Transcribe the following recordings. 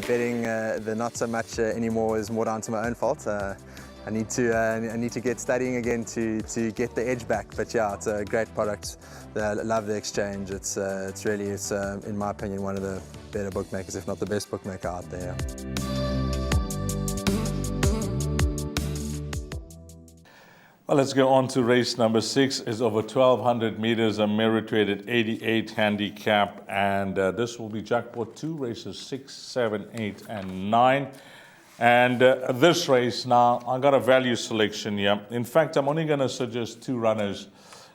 betting the not so much anymore is more down to my own fault. I need to get studying again to get the edge back. But yeah, it's a great product. I love the exchange. It's really, in my opinion, one of the better bookmakers, if not the best bookmaker out there. Well, let's go on to race number 6. It's over 1,200 meters, a merit-rated 88 handicap, and this will be jackpot 2, races 6, 7, 8, and 9. And this race, now, I got a value selection here. In fact, I'm only going to suggest 2 runners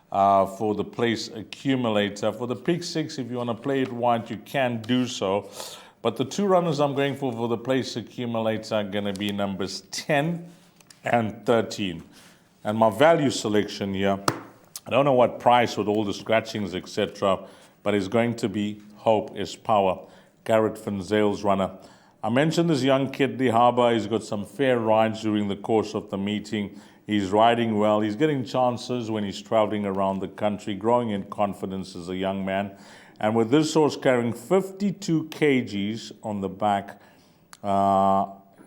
for the place accumulator. For the pick 6, if you want to play it wide, you can do so. But the 2 runners I'm going for the place accumulator are going to be numbers 10 and 13. And my value selection here, I don't know what price with all the scratchings, etc., but it's going to be Hope is Power, Garrett van Zyle's runner. I mentioned this young kid, the Harbour. He's got some fair rides during the course of the meeting. He's riding well. He's getting chances when he's traveling around the country, growing in confidence as a young man. And with this horse carrying 52 kgs on the back,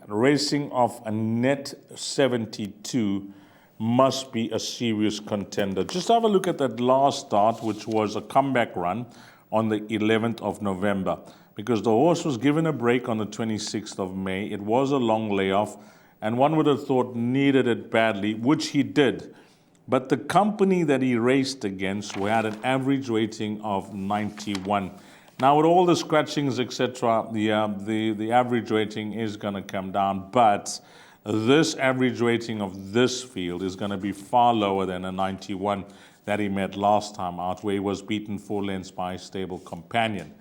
racing off a net 72, must be a serious contender. Just have a look at that last start, which was a comeback run on the 11th of November. Because the horse was given a break on the 26th of May. It was a long layoff, and one would have thought needed it badly, which he did. But the company that he raced against had an average rating of 91. Now, with all the scratchings, etc., the average rating is going to come down, but this average rating of this field is going to be far lower than a 91 that he met last time out, where he was beaten 4 lengths by his stable companion.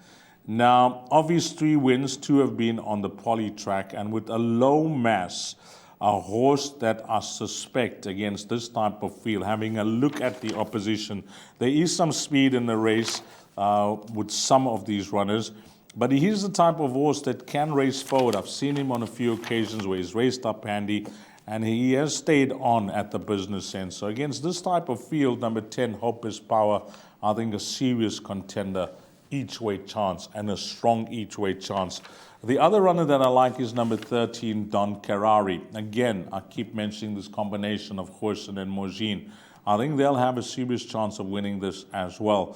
Now, of his 3 wins, 2 have been on the poly track, and with a low mass, a horse that I suspect against this type of field, having a look at the opposition, there is some speed in the race with some of these runners, but he's the type of horse that can race forward. I've seen him on a few occasions where he's raced up handy, and he has stayed on at the business end. So against this type of field, number 10, Hope is Power, I think a serious contender, each-way chance, and a strong each-way chance. The other runner that I like is number 13, Don Carrari. Again, I keep mentioning this combination of Horsen and Mogine. I think they'll have a serious chance of winning this as well.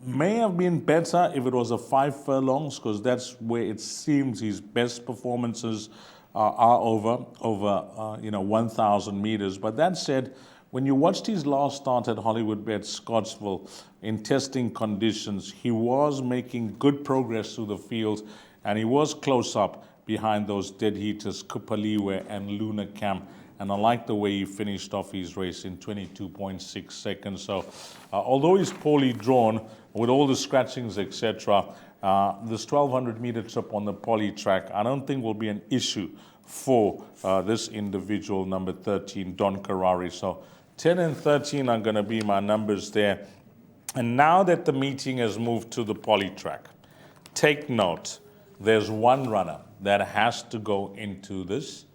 May have been better if it was a 5 furlongs, because that's where it seems his best performances are over 1,000 meters. But that said, when you watched his last start at Hollywoodbets Scottsville in testing conditions, he was making good progress through the field, and he was close up behind those dead heaters, Kupaliwe and Luna Camp. And I like the way he finished off his race in 22.6 seconds. So although he's poorly drawn, with all the scratchings, etc., this 1,200-meter trip on the poly track, I don't think will be an issue for this individual, number 13, Don Carrari. So 10 and 13 are going to be my numbers there. And now that the meeting has moved to the poly track, take note, there's one runner that has to go into this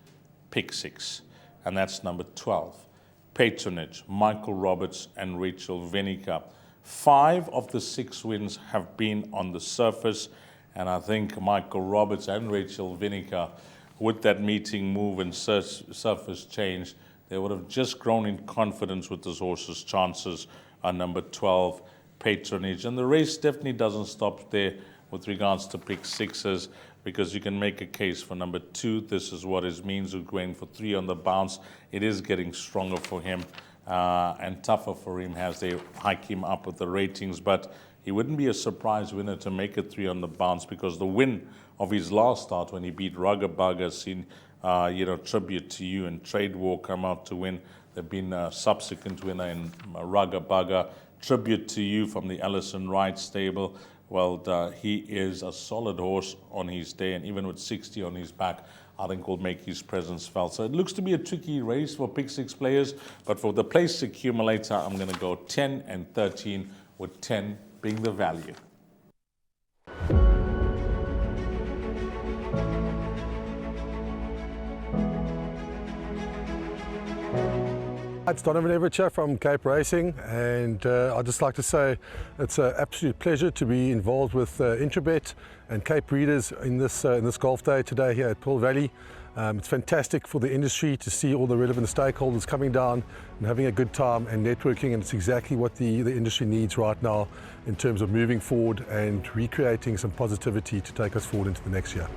pick 6, and that's number 12, Patronage, Michael Roberts and Rachel Vinica. 5 of the 6 wins have been on the surface, and I think Michael Roberts and Rachel Vinica, with that meeting move and surface change, they would have just grown in confidence with this horse's chances on number 12, Patronage. And the race definitely doesn't stop there with regards to pick 6s, because you can make a case for number 2. This is what it means. We're going for 3 on the bounce. It is getting stronger for him and tougher for him as they hike him up with the ratings. But he wouldn't be a surprise winner to make it 3 on the bounce, because the win of his last start when he beat Rugger Bugger, seen Tribute to You and Trade War come out to win. They've been a subsequent winner in Rugger Bugger, Tribute to You from the Ellison Wright stable. Well, he is a solid horse on his day, and even with 60 on his back, I think will make his presence felt. So it looks to be a tricky race for pick 6 players, but for the place accumulator, I'm going to go 10 and 13, with 10 being the value. It's Donovan Evercher from Cape Racing, and I'd just like to say it's an absolute pleasure to be involved with Intrabet and Cape Breeders in this golf day today here at Pearl Valley. It's fantastic for the industry to see all the relevant stakeholders coming down and having a good time and networking, and it's exactly what the industry needs right now in terms of moving forward and recreating some positivity to take us forward into the next year.